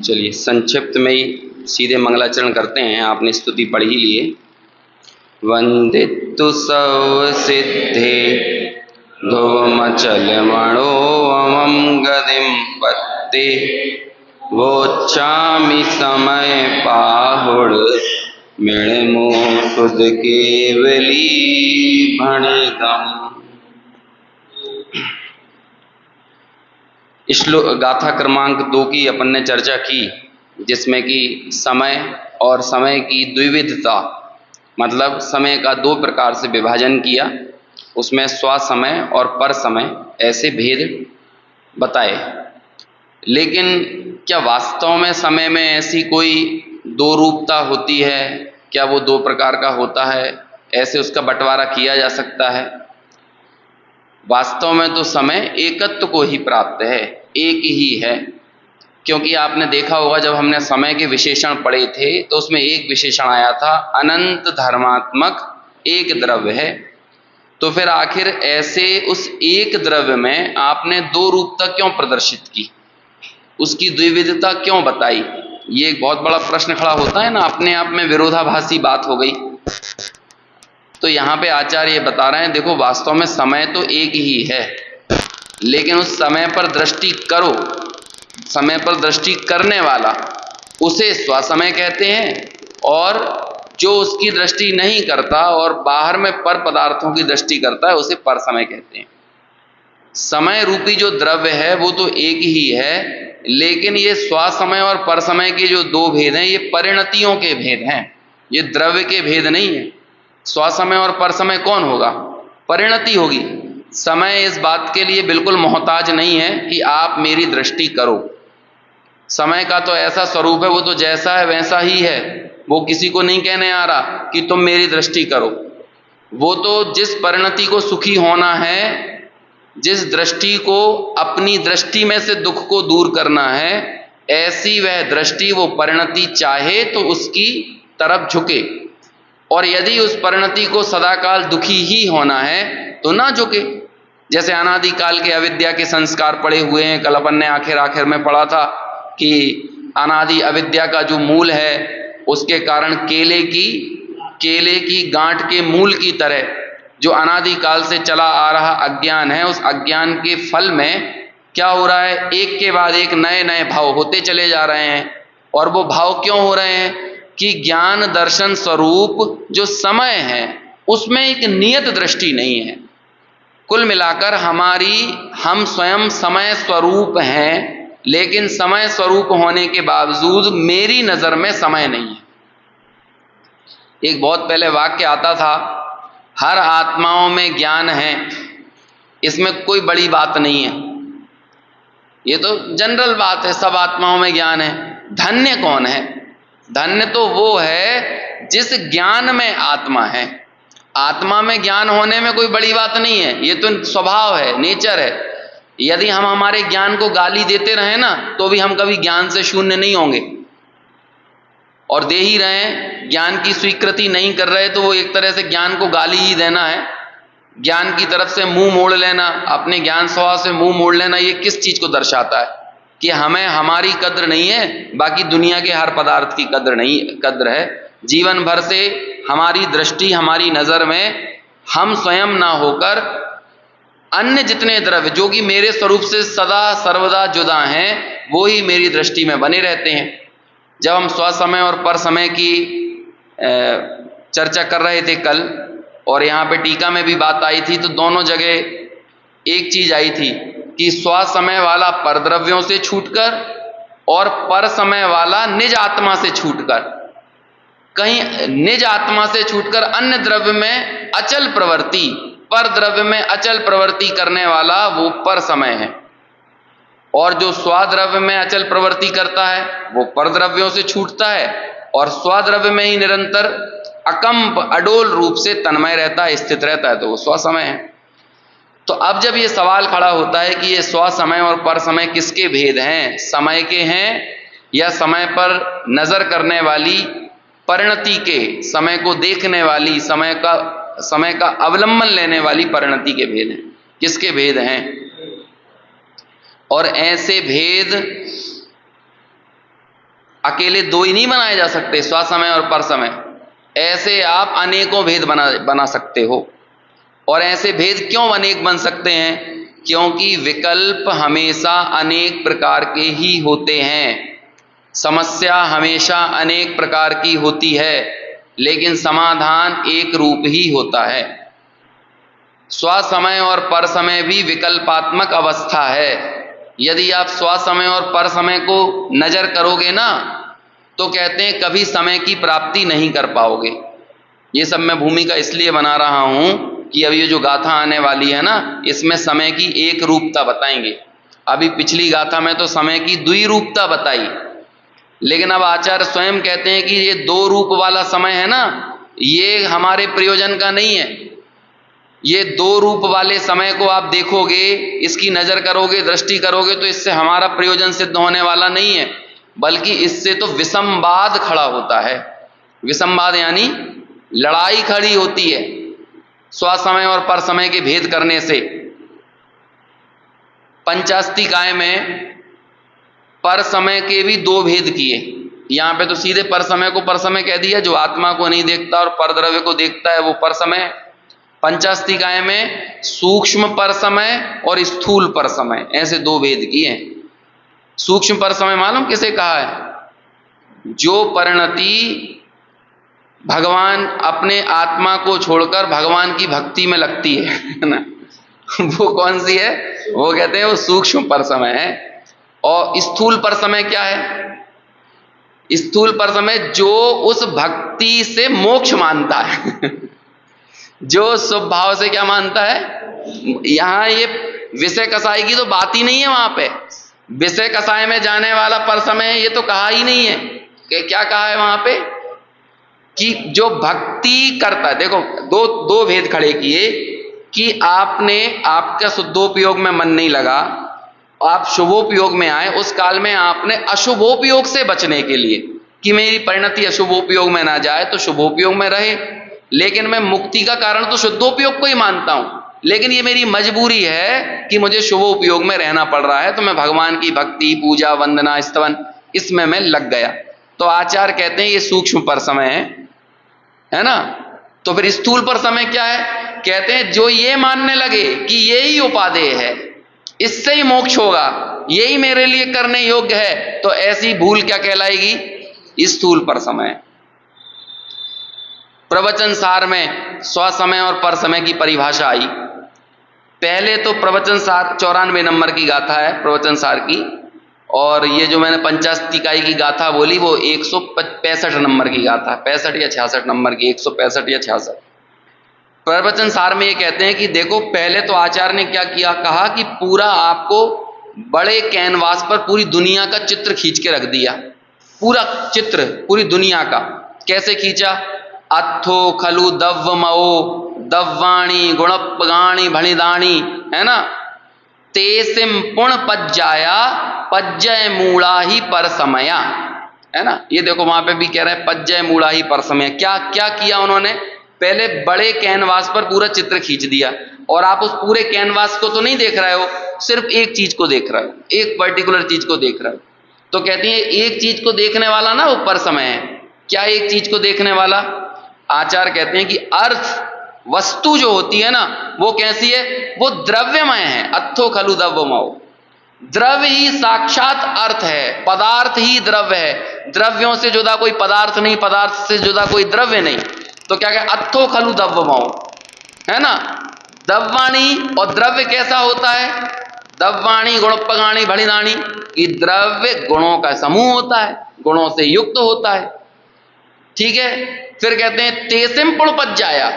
चलिए संक्षिप्त में ही सीधे मंगलाचरण करते हैं। आपने स्तुति पढ़ ही लिए। वंदितु सव सिद्धे ध्रुवमचल मणोऽमं गदिं पत्ते वोच्चामि समय पाहुड़ मृणमो सुध केवली भणितम्। श्लोक गाथा क्रमांक 2 की अपन ने चर्चा की, जिसमें कि समय और समय की द्विविधता, मतलब समय का दो प्रकार से विभाजन किया। उसमें स्व समय और पर समय ऐसे भेद बताए। लेकिन क्या वास्तव में समय में ऐसी कोई दो रूपता होती है? क्या वो दो प्रकार का होता है? ऐसे उसका बंटवारा किया जा सकता है? वास्तव में तो समय एकत्व को ही प्राप्त है, एक ही है। क्योंकि आपने देखा होगा जब हमने समय के विशेषण पढ़े थे तो उसमें एक विशेषण आया था, अनंत धर्मात्मक एक द्रव्य है। तो फिर आखिर ऐसे उस एक द्रव्य में आपने दो रूपता क्यों प्रदर्शित की, उसकी द्विविधता क्यों बताई? ये एक बहुत बड़ा प्रश्न खड़ा होता है ना, अपने आप में विरोधाभासी बात हो गई। तो यहाँ पे आचार्य ये बता रहे हैं, देखो वास्तव में समय तो एक ही है, लेकिन उस समय पर दृष्टि करो, समय पर दृष्टि करने वाला उसे स्वसमय कहते हैं, और जो उसकी दृष्टि नहीं करता और बाहर में पर पदार्थों की दृष्टि करता है उसे पर समय कहते हैं। समय रूपी जो द्रव्य है वो तो एक ही है, लेकिन ये स्वसमय और पर समय के जो दो भेद हैं ये परिणतियों के भेद हैं, ये द्रव्य के भेद नहीं है। स्वसमय और पर समय कौन होगा? परिणति होगी। समय इस बात के लिए बिल्कुल मोहताज नहीं है कि आप मेरी दृष्टि करो। समय का तो ऐसा स्वरूप है, वो तो जैसा है वैसा ही है, वो किसी को नहीं कहने आ रहा कि तुम मेरी दृष्टि करो। वो तो जिस परिणति को सुखी होना है, जिस दृष्टि को अपनी दृष्टि में से दुख को दूर करना है, ऐसी वह दृष्टि वो परिणति चाहे तो उसकी तरफ झुके, और यदि उस परिणति को सदाकाल दुखी ही होना है तो ना झुके। जैसे अनादिकाल के अविद्या के संस्कार पड़े हुए हैं। कल अपन ने आखिर में पढ़ा था कि अनादि अविद्या का जो मूल है उसके कारण केले की गांठ के मूल की तरह जो अनादिकाल से चला आ रहा अज्ञान है, उस अज्ञान के फल में क्या हो रहा है, एक के बाद एक नए नए भाव होते चले जा रहे हैं। और वो भाव क्यों हो रहे हैं कि ज्ञान दर्शन स्वरूप जो समय है उसमें एक नियत दृष्टि नहीं है। कुल मिलाकर हम स्वयं समय स्वरूप हैं, लेकिन समय स्वरूप होने के बावजूद मेरी नजर में समय नहीं है। एक बहुत पहले वाक्य आता था, हर आत्माओं में ज्ञान है, इसमें कोई बड़ी बात नहीं है। ये तो जनरल बात है, सब आत्माओं में ज्ञान है। धन्य कौन है? धन्य तो वो है जिस ज्ञान में आत्मा है। आत्मा में ज्ञान होने में कोई बड़ी बात नहीं है, ये तो स्वभाव है, नेचर है। यदि हम हमारे ज्ञान को गाली देते रहे ना तो भी हम कभी ज्ञान से शून्य नहीं होंगे, और दे ही रहे हैं। ज्ञान की स्वीकृति नहीं कर रहे तो वो एक तरह से ज्ञान को गाली ही देना है। ज्ञान की तरफ से मुंह मोड़ लेना, अपने ज्ञान स्वभाव से मुंह मोड़ लेना, ये किस चीज को दर्शाता है? कि हमें हमारी कद्र नहीं है, बाकी दुनिया के हर पदार्थ की कद्र है। जीवन भर से हमारी दृष्टि, हमारी नजर में हम स्वयं ना होकर अन्य जितने द्रव्य जो कि मेरे स्वरूप से सदा सर्वदा जुदा हैं वो ही मेरी दृष्टि में बने रहते हैं। जब हम स्वसमय और पर समय की चर्चा कर रहे थे कल, और यहाँ पे टीका में भी बात आई थी, तो दोनों जगह एक चीज आई थी कि स्वसमय वाला परद्रव्यों से छूटकर और पर समय वाला निज आत्मा से छूटकर, कहीं निज आत्मा से छूटकर अन्य द्रव्य में अचल प्रवृत्ति, पर द्रव्य में अचल प्रवृत्ति करने वाला वो पर समय है, और जो स्वद्रव्य में अचल प्रवृत्ति करता है वो पर द्रव्यों से छूटता है, और स्वद्रव्य में ही निरंतर अकंप अडोल रूप से तन्मय रहता है, स्थित रहता है, तो वो स्वसमय है। तो अब जब ये सवाल खड़ा होता है कि ये स्वसमय और पर समय किसके भेद हैं, समय के हैं या समय पर नजर करने वाली परिणति के, समय को देखने वाली, समय का अवलंबन लेने वाली परिणति के भेद हैं, किसके भेद हैं? और ऐसे भेद अकेले दो ही नहीं बनाए जा सकते, स्वसमय और परसमय। ऐसे आप अनेकों भेद बना सकते हो। और ऐसे भेद क्यों अनेक बन सकते हैं? क्योंकि विकल्प हमेशा अनेक प्रकार के ही होते हैं। समस्या हमेशा अनेक प्रकार की होती है, लेकिन समाधान एक रूप ही होता है। स्वसमय और परसमय भी विकल्पात्मक अवस्था है। यदि आप स्वसमय और परसमय को नजर करोगे ना, तो कहते हैं कभी समय की प्राप्ति नहीं कर पाओगे। ये सब मैं भूमिका इसलिए बना रहा हूं कि अब ये जो गाथा आने वाली है ना, इसमें समय की एक रूपता बताएंगे। अभी पिछली गाथा में तो समय की द्विरूपता बताई, लेकिन अब आचार्य स्वयं कहते हैं कि ये दो रूप वाला समय है ना, ये हमारे प्रयोजन का नहीं है। ये दो रूप वाले समय को आप देखोगे, इसकी नजर करोगे, दृष्टि करोगे, तो इससे हमारा प्रयोजन सिद्ध होने वाला नहीं है, बल्कि इससे तो विसंवाद खड़ा होता है। विसंवाद यानी लड़ाई खड़ी होती है स्वसमय और परसमय के भेद करने से। पंचास्तिकाय में परसमय के भी दो भेद किए। यहां पे तो सीधे परसमय को परसमय कह दिया, जो आत्मा को नहीं देखता और परद्रव्य को देखता है वो परसमय। पंचास्तिकाय में सूक्ष्म परसमय और स्थूल परसमय, ऐसे दो भेद किए। सूक्ष्म परसमय मालूम किसे कहा है? जो परिणति भगवान अपने आत्मा को छोड़कर भगवान की भक्ति में लगती है ना, वो कौन सी है? वो कहते हैं वो सूक्ष्म परसमय है। और स्थूल परसमय क्या है? स्थूल परसमय जो उस भक्ति से मोक्ष मानता है जो स्वभाव से क्या मानता है? यहां ये विषय कसाई की तो बात ही नहीं है। वहां पे विषय कसाई में जाने वाला परसमय ये तो कहा ही नहीं है। क्या कहा है वहां पे? कि जो भक्ति करता है। देखो दो भेद खड़े किए कि आपका शुद्धोपयोग में मन नहीं लगा, आप शुभोपयोग में आए। उस काल में आपने अशुभोपयोग से बचने के लिए कि मेरी परिणति अशुभोपयोग में ना जाए, तो शुभोपयोग में रहे। लेकिन मैं मुक्ति का कारण तो शुद्धोपयोग को ही मानता हूं, लेकिन ये मेरी मजबूरी है कि मुझे शुभोपयोग में रहना पड़ रहा है, तो मैं भगवान की भक्ति, पूजा, वंदना, स्तवन इसमें मैं लग गया। तो आचार्य कहते हैं ये सूक्ष्म परसमय है ना। तो फिर स्थूल परसमय क्या है? कहते हैं जो ये मानने लगे कि यही उपादेय है, इससे ही मोक्ष होगा, यही मेरे लिए करने योग्य है, तो ऐसी भूल क्या कहलाएगी? स्थूल परसमय। प्रवचन सार में स्वसमय और परसमय की परिभाषा आई। पहले तो प्रवचन सार 94 नंबर की गाथा है प्रवचन सार की, और ये जो मैंने पंचास्तिकाई की गाथा बोली वो 165 नंबर की गाथा, 65 या 66 नंबर की, 165 या 66। प्रवचन सार में ये कहते हैं कि देखो, पहले तो आचार्य ने क्या किया, कहा कि पूरा आपको बड़े कैनवास पर पूरी दुनिया का चित्र खींच के रख दिया। पूरा चित्र पूरी दुनिया का। कैसे खींचा? अत्थो खलु दव्वमओ दव्वाणी गुणपगाणी भणिदाणी, है ना। तेसिम पुण पज्जाया पज्जय मूढ़ा ही परसमया, है ना। ये देखो वहां पे भी कह रहे हैं पज्जय मूढ़ा ही परसमया। क्या क्या किया उन्होंने? पहले बड़े कैनवास पर पूरा चित्र खींच दिया, और आप उस पूरे कैनवास को तो नहीं देख रहे हो, सिर्फ एक चीज को देख रहे हो, एक पर्टिकुलर चीज को देख रहे हो। तो कहती है एक चीज को देखने वाला ना वो परसमय है। क्या एक चीज को देखने वाला? आचार्य कहते हैं कि अर्थ वस्तु जो होती है ना, वो कैसी है? वो द्रव्यमय है। अत्थो खलु दव्वमओ, द्रव्य ही साक्षात अर्थ है, पदार्थ ही द्रव्य है। द्रव्यों से जुदा कोई पदार्थ नहीं, पदार्थ से जुदा कोई द्रव्य नहीं। तो क्या कहे? अत्थो खलु दव्वमओ, है ना। दव्वाणी, और द्रव्य कैसा होता है? दव्वाणी गुणपगाणी भणिदाणी, ये द्रव्य गुणों का समूह होता है, गुणों से युक्त होता है। ठीक है। फिर कहते हैं तेसिम पुण पज्जाया,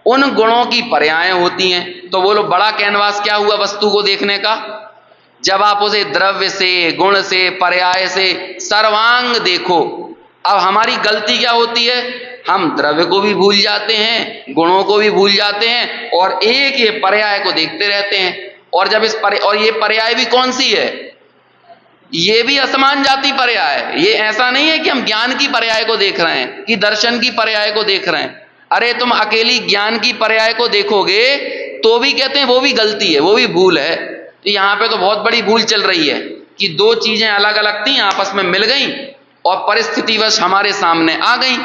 उन गुणों की पर्यायें होती हैं। तो बोलो बड़ा कैनवास क्या हुआ वस्तु को देखने का? जब आप उसे द्रव्य से, गुण से, पर्याय से सर्वांग देखो। अब हमारी गलती क्या होती है? हम द्रव्य को भी भूल जाते हैं, गुणों को भी भूल जाते हैं, और एक ये पर्याय को देखते रहते हैं। और जब और ये पर्याय भी कौन सी है? ये भी असमान जाति पर्याय है। ये ऐसा नहीं है कि हम ज्ञान की पर्याय को देख रहे हैं कि दर्शन की पर्याय को देख रहे हैं। अरे तुम अकेली ज्ञान की पर्याय को देखोगे तो भी कहते हैं वो भी गलती है, वो भी भूल है। तो यहां पे तो बहुत बड़ी भूल चल रही है कि दो चीजें अलग अलग थी, आपस में मिल गई, और परिस्थितिवश हमारे सामने आ गई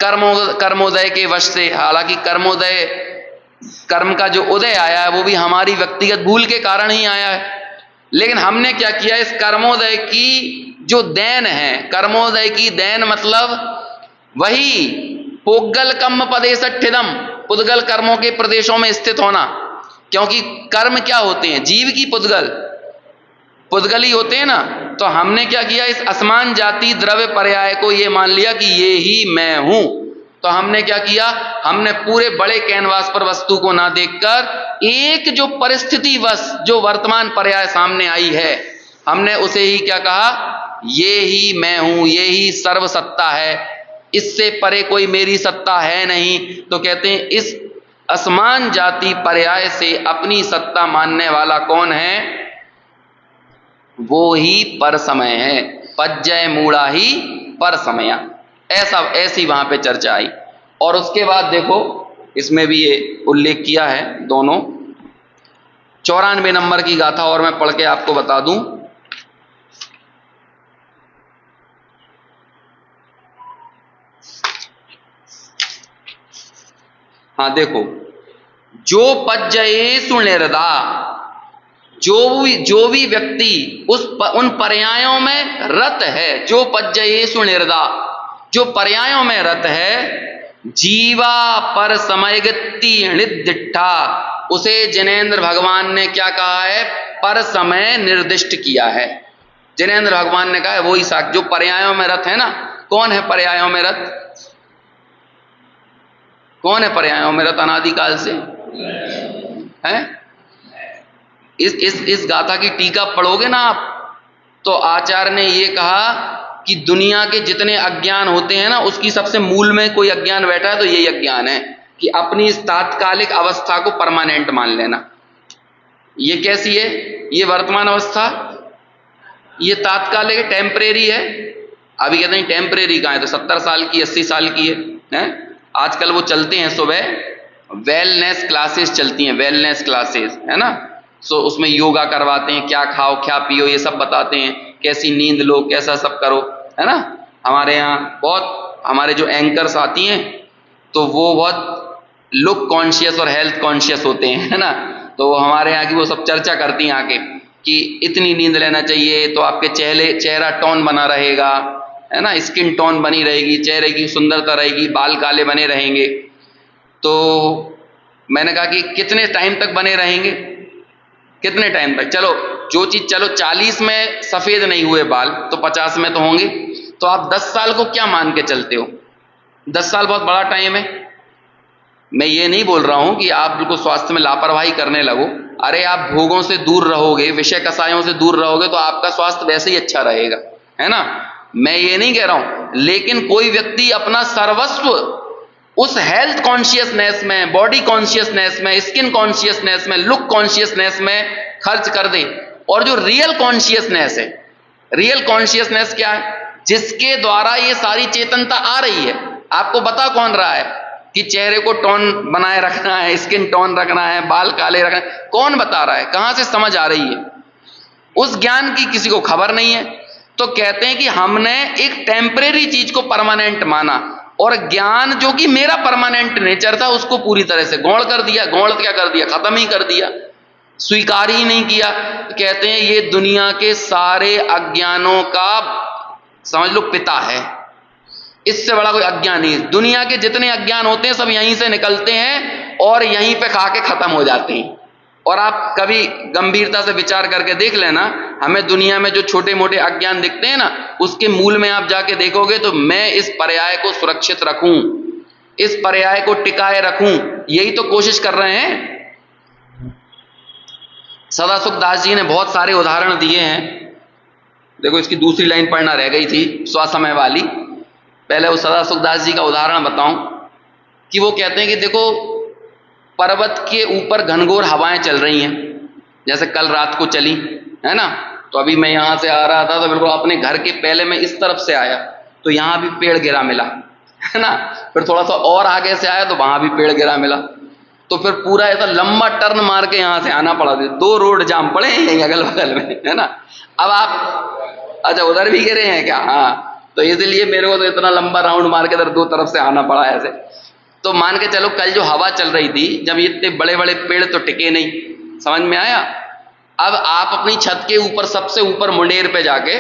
कर्मोदय के वश से। हालांकि कर्म का जो उदय आया है वो भी हमारी व्यक्तिगत भूल के कारण ही आया है, लेकिन हमने क्या किया, इस कर्मोदय की जो देन है, कर्मोदय की देन मतलब वही पुद्गल कर्म पदेशठिदम, पुद्गल कर्मों के प्रदेशों में स्थित होना। क्योंकि कर्म क्या होते हैं, जीव की पुद्गल ही होते हैं ना। तो हमने क्या किया, इस असमान जाति द्रव्य पर्याय को ये मान लिया कि ये ही मैं हूं। तो हमने क्या किया, हमने पूरे बड़े कैनवास पर वस्तु को ना देखकर एक जो परिस्थिति वश जो वर्तमान पर्याय सामने आई है, हमने उसे ही क्या कहा, ये ही मैं हूं, ये ही सर्वसत्ता है, इससे परे कोई मेरी सत्ता है नहीं। तो कहते हैं इस असमान जाति पर्याय से अपनी सत्ता मानने वाला कौन है, वो ही पर समय है। पज्जय मूढ़ा ही पर समया, ऐसी वहां पे चर्चा आई। और उसके बाद देखो इसमें भी ये उल्लेख किया है दोनों। 94 नंबर की गाथा और मैं पढ़ के आपको बता दूं। हाँ देखो, जो पज्जयेषु निर्दा, जो भी व्यक्ति उन पर्यायों में रत है, जो पज्जयेषु निर्दा, जो पर्यायों में रत है, जीवा पर समयगति निर्दिष्टा, उसे जिनेंद्र भगवान ने क्या कहा है, पर समय निर्दिष्ट किया है। जिनेंद्र भगवान ने कहा है वही साख जो पर्यायों में रत है ना। कौन है पर्यायों में रत, कौन है पर्यायों में रत अनादिकाल से है? इस गाथा की टीका पढ़ोगे ना आप, तो आचार्य ने ये कहा कि दुनिया के जितने अज्ञान होते हैं ना, उसकी सबसे मूल में कोई अज्ञान बैठा है तो यही अज्ञान है कि अपनी इस तात्कालिक अवस्था को परमानेंट मान लेना। ये कैसी है, ये वर्तमान अवस्था, ये तात्कालिक टेम्परेरी है। अभी कहते हैं टेम्परेरी कहाँ है, तो 70 साल की 80 साल की है? आजकल वो चलते हैं, सुबह वेलनेस क्लासेस चलती हैं, वेलनेस क्लासेस है ना। सो उसमें योगा करवाते हैं, क्या खाओ क्या पियो ये सब बताते हैं, कैसी नींद लो, कैसा सब करो, है ना। हमारे यहाँ बहुत, हमारे जो एंकर्स आती हैं तो वो बहुत लुक कॉन्शियस और हेल्थ कॉन्शियस होते हैं, है ना। तो हमारे यहाँ की वो सब चर्चा करती हैं आके कि इतनी नींद लेना चाहिए तो आपके चेहरा टोन बना रहेगा, है ना, स्किन टोन बनी रहेगी, चेहरे की सुंदरता रहेगी, बाल काले बने रहेंगे। तो मैंने कहा कि कितने टाइम तक बने रहेंगे, कितने टाइम तक, चलो जो चीज, चलो 40 में सफेद नहीं हुए बाल तो 50 में तो होंगे। तो आप 10 साल को क्या मान के चलते हो? 10 साल बहुत बड़ा टाइम है। मैं ये नहीं बोल रहा हूं कि आप बिल्कुल स्वास्थ्य में लापरवाही करने लगो। अरे आप भोगों से दूर रहोगे, विषय कसायों से दूर रहोगे तो आपका स्वास्थ्य वैसे ही अच्छा रहेगा, है ना। मैं ये नहीं कह रहा हूं, लेकिन कोई व्यक्ति अपना सर्वस्व उस हेल्थ कॉन्शियसनेस में, बॉडी कॉन्शियसनेस में, स्किन कॉन्शियसनेस में, लुक कॉन्शियसनेस में खर्च कर दे। और जो रियल कॉन्शियसनेस है, रियल कॉन्शियसनेस क्या है, जिसके द्वारा ये सारी चेतनता आ रही है, आपको बता कौन रहा है कि चेहरे को टोन बनाए रखना है, स्किन टोन रखना है, बाल काले रखना है, कौन बता रहा है, कहां से समझ आ रही है? उस ज्ञान की किसी को खबर नहीं है। तो कहते हैं कि हमने एक टेम्परेरी चीज को परमानेंट माना, और ज्ञान जो कि मेरा परमानेंट नेचर था उसको पूरी तरह से गौण कर दिया। गौण क्या कर दिया, खत्म ही कर दिया, स्वीकार ही नहीं किया। कहते हैं ये दुनिया के सारे अज्ञानों का समझ लो पिता है, इससे बड़ा कोई अज्ञान नहीं है। दुनिया के जितने अज्ञान होते हैं सब यहीं से निकलते हैं और यहीं पे खा के खत्म हो जाते हैं। और आप कभी गंभीरता से विचार करके देख लेना, हमें दुनिया में जो छोटे मोटे अज्ञान दिखते हैं ना, उसके मूल में आप जाके देखोगे तो मैं इस पर्याय को सुरक्षित रखूं, इस पर्याय को टिकाए रखूं, यही तो कोशिश कर रहे हैं। सदासुख दास जी ने बहुत सारे उदाहरण दिए हैं। देखो इसकी दूसरी लाइन पढ़ना रह गई थी, स्वसमय वाली। पहले वो सदासुख दास जी का उदाहरण बताऊं कि वो कहते हैं कि देखो पर्वत के ऊपर घनघोर हवाएं चल रही हैं, जैसे कल रात को चली, है ना। तो अभी मैं यहां से आ रहा था तो बिल्कुल अपने घर के पहले मैं इस तरफ से आया तो यहां भी पेड़ गिरा मिला, है ना। फिर थोड़ा सा और आगे से आया तो वहां भी पेड़ गिरा मिला। तो फिर पूरा ऐसा लंबा टर्न मार के यहां से आना पड़ा, 2 रोड जाम पड़े यहीं अगल बगल में, है ना। अब आप, अच्छा उधर भी गिरे हैं क्या? हाँ। तो इसलिए मेरे को तो इतना लंबा राउंड मार के इधर दो तरफ से आना पड़ा ऐसे। तो मान के चलो कल जो हवा चल रही थी, जब इतने बड़े बड़े पेड़ तो टिके नहीं, समझ में आया। अब आप अपनी छत के ऊपर सबसे ऊपर मुंडेर पे जाके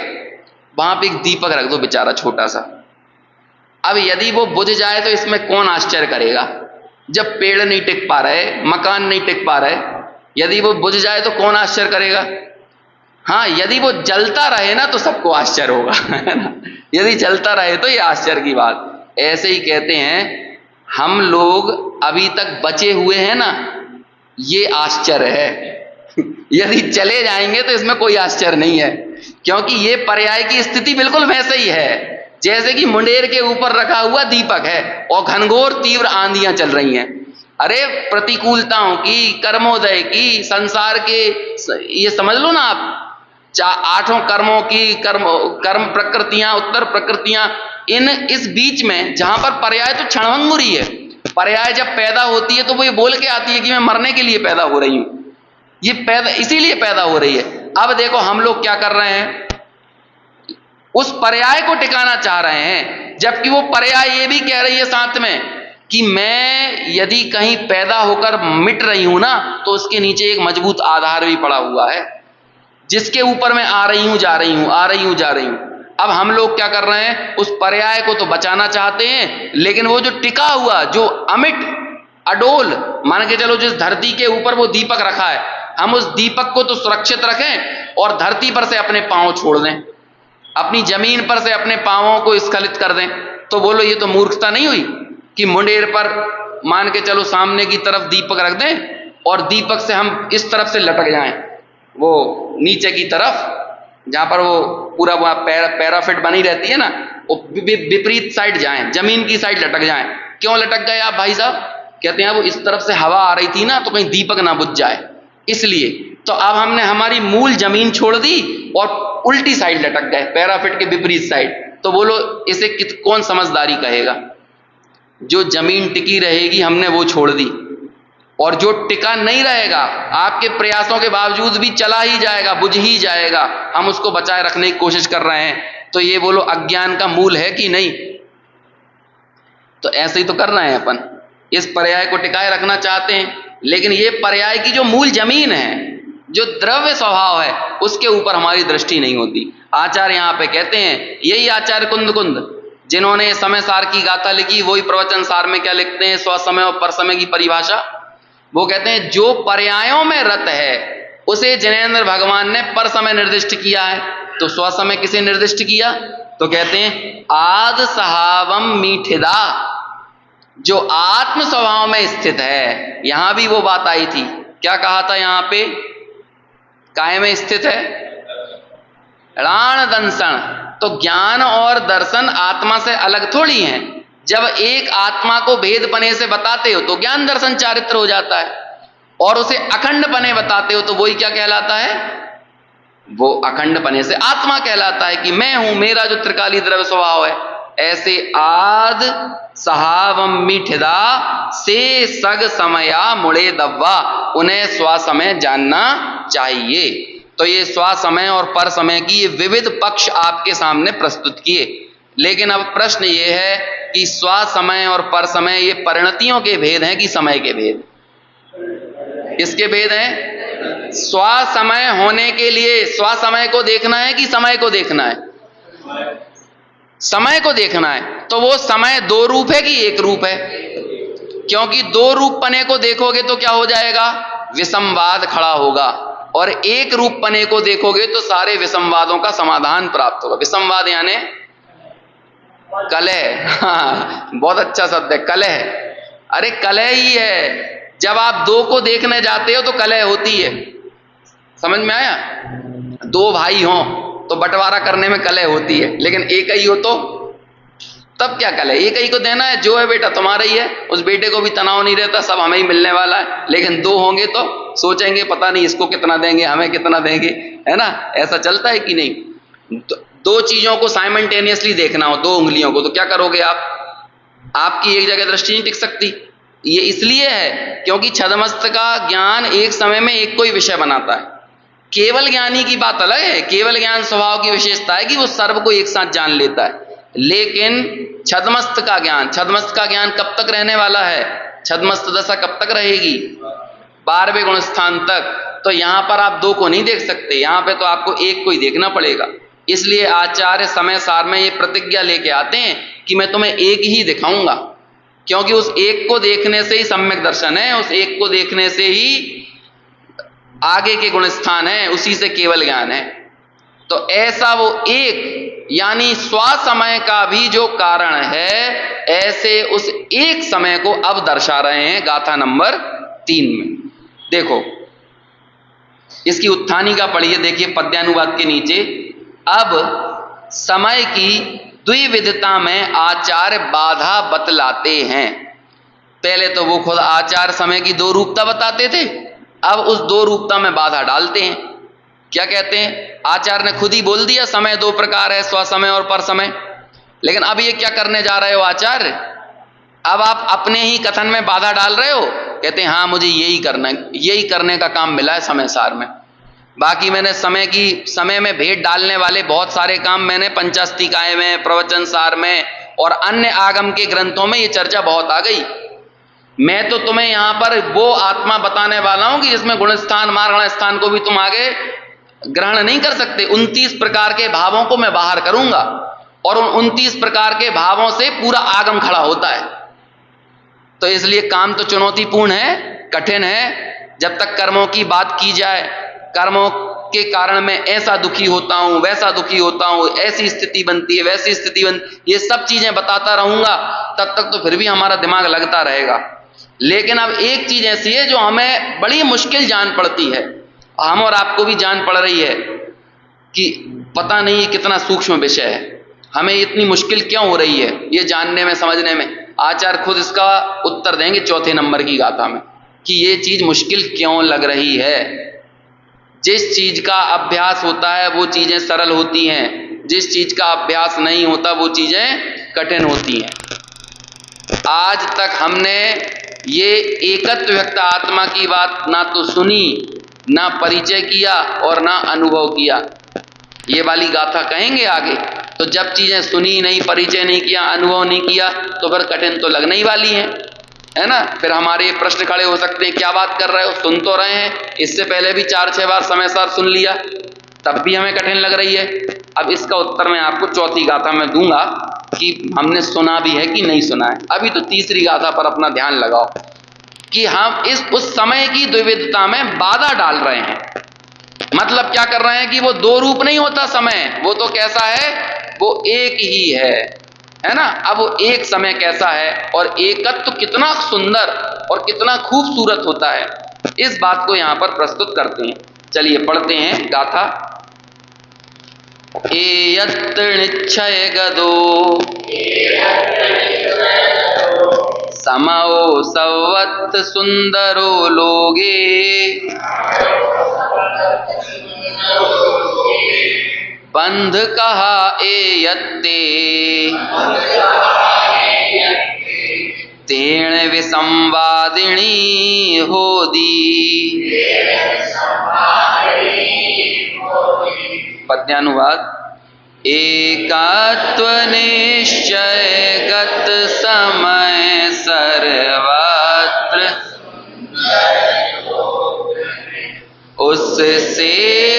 वहां पे एक दीपक रख दो बेचारा छोटा सा। अब यदि वो बुझ जाए तो इसमें कौन आश्चर्य करेगा, जब पेड़ नहीं टिक पा रहे, मकान नहीं टिक पा रहे, यदि वो बुझ जाए तो कौन आश्चर्य करेगा। हाँ, यदि वो जलता रहे ना तो सबको आश्चर्य होगा, है ना। यदि जलता रहे तो ये आश्चर्य की बात। ऐसे ही कहते हैं हम लोग अभी तक बचे हुए हैं ना, ये आश्चर्य है। यदि चले जाएंगे तो इसमें कोई आश्चर्य नहीं है, क्योंकि ये पर्याय की स्थिति बिल्कुल वैसे ही है जैसे कि मुंडेर के ऊपर रखा हुआ दीपक है और घनघोर तीव्र आंधियां चल रही हैं। अरे प्रतिकूलताओं की, कर्मोदय की, संसार के, ये समझ लो ना आप, आठों कर्मों की, कर्म प्रकृतियां, उत्तर प्रकृतियां, इस बीच में जहां पर पर्याय तो क्षणभंगुरी है। पर्याय जब पैदा होती है तो वो ये बोल के आती है कि मैं मरने के लिए पैदा हो रही हूं, ये पैदा इसीलिए पैदा हो रही है। अब देखो हम लोग क्या कर रहे हैं, उस पर्याय को टिकाना चाह रहे हैं, जबकि वो पर्याय ये भी कह रही है साथ में कि मैं यदि कहीं पैदा होकर मिट रही हूं ना तो उसके नीचे एक मजबूत आधार भी पड़ा हुआ है, जिसके ऊपर मैं आ रही हूं, जा रही हूं, आ रही हूं, जा रही हूं। अब हम लोग क्या कर रहे हैं, उस पर्याय को तो बचाना चाहते हैं, लेकिन वो जो टिका हुआ, जो अमिट, अडोल, मान के चलो जिस धरती के ऊपर वो दीपक रखा है, हम उस दीपक को तो सुरक्षित रखें और धरती पर से अपने पांव छोड़ दें, अपनी जमीन पर से अपने पांवों को स्खलित कर दें। तो बोलो ये तो मूर्खता नहीं हुई कि मुंडेर पर मान के चलो सामने की तरफ दीपक रख दें और दीपक से हम इस तरफ से लटक जाएं, वो नीचे की तरफ जहां पर वो पूरा वहां पैराफिट बनी रहती है ना, वो विपरीत साइड जाएं, जमीन की साइड लटक जाएं। क्यों लटक गए आप भाई साहब? कहते हैं वो इस तरफ से हवा आ रही थी ना तो कहीं दीपक ना बुझ जाए, इसलिए। तो अब हमने हमारी मूल जमीन छोड़ दी और उल्टी साइड लटक गए, पैराफिट के विपरीत साइड। तो बोलो इसे कौन समझदारी कहेगा? जो जमीन टिकी रहेगी हमने वो छोड़ दी, और जो टिका नहीं रहेगा आपके प्रयासों के बावजूद भी चला ही जाएगा, बुझ ही जाएगा, हम उसको बचाए रखने की कोशिश कर रहे हैं। तो ये बोलो अज्ञान का मूल है कि नहीं? तो ऐसे ही तो कर रहे हैं अपन, इस पर्याय को टिकाए रखना चाहते हैं, लेकिन ये पर्याय की जो मूल जमीन है, जो द्रव्य स्वभाव है, उसके ऊपर हमारी दृष्टि नहीं होती। आचार्य यहाँ पे कहते हैं, यही आचार्य कुंद जिन्होंने समय सार की गाथा लिखी, वही प्रवचन सार में क्या लिखते हैं, स्वसमय और परसमय की परिभाषा। वो कहते हैं जो पर्यायों में रत है उसे जिनेंद्र भगवान ने पर समय निर्दिष्ट किया है। तो स्वसमय किसे निर्दिष्ट किया? तो कहते हैं आद सहावम मीठिदा, जो आत्म स्वभाव में स्थित है। यहां भी वो बात आई थी, क्या कहा था यहां पे? काय में स्थित है? ऋण दंसन। तो ज्ञान और दर्शन आत्मा से अलग थोड़ी हैं। जब एक आत्मा को भेद पने से बताते हो तो ज्ञान दर्शन चारित्र हो जाता है, और उसे अखंड पने बताते हो तो वही क्या कहलाता है? वो अखंड पने से आत्मा कहलाता है कि मैं हूं, मेरा जो त्रिकाली द्रव्य स्वभाव है। ऐसे आद सहावम मीठिदा से सग समया मुड़े दव्वा, उन्हें स्वसमय जानना चाहिए। तो ये स्वसमय और पर समय की ये विविध पक्ष आपके सामने प्रस्तुत किए। लेकिन अब प्रश्न ये है कि स्वसमय और पर समय ये परिणतियों के भेद हैं कि समय के भेद? किसके भेद हैं? स्वसमय होने के लिए स्वसमय को देखना है कि समय को देखना है? समय को देखना है। तो वो समय दो रूप है कि एक रूप है? क्योंकि दो रूप पने को देखोगे तो क्या हो जाएगा? विसंवाद खड़ा होगा, और एक रूप पने को देखोगे तो सारे विसंवादों का समाधान प्राप्त होगा। विसंवाद यानी कलह। हाँ, बहुत अच्छा शब्द है, कलह। अरे कलह ही है, जब आप दो को देखने जाते हो तो कलह होती है। समझ में आया? दो भाई हों तो बंटवारा करने में कलह होती है, लेकिन एक ही हो तो तब क्या कलह? एक ही को देना है, जो है बेटा तुम्हारा ही है, उस बेटे को भी तनाव नहीं रहता, सब हमें ही मिलने वाला है। लेकिन दो होंगे तो सोचेंगे पता नहीं इसको कितना देंगे, हमें कितना देंगे, है ना? ऐसा चलता है कि नहीं? दो चीजों को साइमल्टेनियसली देखना हो, दो उंगलियों को, तो क्या करोगे आप? आपकी एक जगह दृष्टि नहीं टिक सकती। ये इसलिए है क्योंकि छदमस्त का ज्ञान एक समय में एक कोई विषय बनाता है। केवल ज्ञानी की बात अलग है, केवल ज्ञान स्वभाव की विशेषता है कि वो सर्व को एक साथ जान लेता है। लेकिन छद्मस्त का ज्ञान कब तक रहने वाला है? छद्मस्त दशा कब तक रहेगी? 12वें गुण स्थान तक। तो यहां पर आप दो को नहीं देख सकते, यहां पे तो आपको एक को ही देखना पड़ेगा। इसलिए आचार्य समय सार में ये प्रतिज्ञा लेके आते हैं कि मैं तुम्हें एक ही दिखाऊंगा, क्योंकि उस एक को देखने से ही सम्यक दर्शन है, उस एक को देखने से ही आगे के गुण स्थान है, उसी से केवल ज्ञान है। तो ऐसा वो एक यानी स्वसमय का भी जो कारण है, ऐसे उस एक समय को अब दर्शा रहे हैं गाथा नंबर 3 में। देखो इसकी उत्थानिका पढ़िए, देखिए पद्यानुवाद के नीचे। अब समय की द्विविधता में आचार्य बाधा बतलाते हैं। पहले तो वो खुद आचार्य समय की दो रूपता बताते थे, अब उस दो रूपता में बाधा डालते हैं। क्या कहते हैं? आचार्य ने खुद ही बोल दिया समय दो प्रकार है, स्वसमय और पर समय। लेकिन अब ये क्या करने जा रहे हो आचार्य? अब आप अपने ही कथन में बाधा डाल रहे हो। कहते हैं हाँ, मुझे यही करने का काम मिला है समय सार में। बाकी मैंने समय में भेद डालने वाले बहुत सारे काम मैंने पंचास्तिकाय में, प्रवचन सार में और अन्य आगम के ग्रंथों में ये चर्चा बहुत आ गई। मैं तो तुम्हें यहां पर वो आत्मा बताने वाला हूं कि जिसमें गुण स्थान मार्गण स्थान को भी तुम आगे ग्रहण नहीं कर सकते। 29 प्रकार के भावों को मैं बाहर करूंगा और उन 29 प्रकार के भावों से पूरा आगम खड़ा होता है। तो इसलिए काम तो चुनौतीपूर्ण है, कठिन है। जब तक कर्मों की बात की जाए, कर्मों के कारण मैं ऐसा दुखी होता हूं, वैसा दुखी होता हूं, ऐसी स्थिति बनती है, वैसी स्थिति बनती, ये सब चीजें बताता रहूंगा, तब तक तो फिर भी हमारा दिमाग लगता रहेगा। लेकिन अब एक चीज ऐसी है जो हमें बड़ी मुश्किल जान पड़ती है, हम और आपको भी जान पड़ रही है कि पता नहीं कितना सूक्ष्म विषय है, हमें इतनी मुश्किल क्यों हो रही है ये जानने में, समझने में। आचार्य खुद इसका उत्तर देंगे 4थे नंबर की गाथा में कि ये चीज मुश्किल क्यों लग रही है। जिस चीज का अभ्यास होता है वो चीजें सरल होती हैं, जिस चीज का अभ्यास नहीं होता वो चीजें कठिन होती हैं। आज तक हमने ये एकत्व व्यक्त आत्मा की बात ना तो सुनी, ना परिचय किया और ना अनुभव किया। ये वाली गाथा कहेंगे आगे। तो जब चीजें सुनी नहीं, परिचय नहीं किया, अनुभव नहीं किया, तो फिर कठिन तो लगने ही वाली है ना। फिर हमारे प्रश्न खड़े हो सकते हैं, क्या बात कर रहे हो, सुन तो रहे हैं, इससे पहले भी 4-6 बार समय सार सुन लिया, तब भी हमें कठिन लग रही है। अब इसका उत्तर मैं आपको 4थी गाथा में दूंगा कि हमने सुना भी है कि नहीं सुना है। अभी तो 3री गाथा पर अपना ध्यान लगाओ कि हम उस समय की द्विविधता में बाधा डाल रहे हैं। मतलब क्या कर रहे हैं कि वो दो रूप नहीं होता समय, वो तो कैसा है, वो एक ही है ना। अब वो एक समय कैसा है और एकत्व कितना सुंदर और कितना खूबसूरत होता है, इस बात को यहां पर प्रस्तुत करते हैं। चलिए पढ़ते हैं गाथा। एयत्र निश्चय गदो समो सवत् सुंदरो लोगे बंध कहा एयत्ते तेण विसंवादिनी होदी। पद्यानुवाद। एकात्व निश्चय गत समय सर्वत्र उससे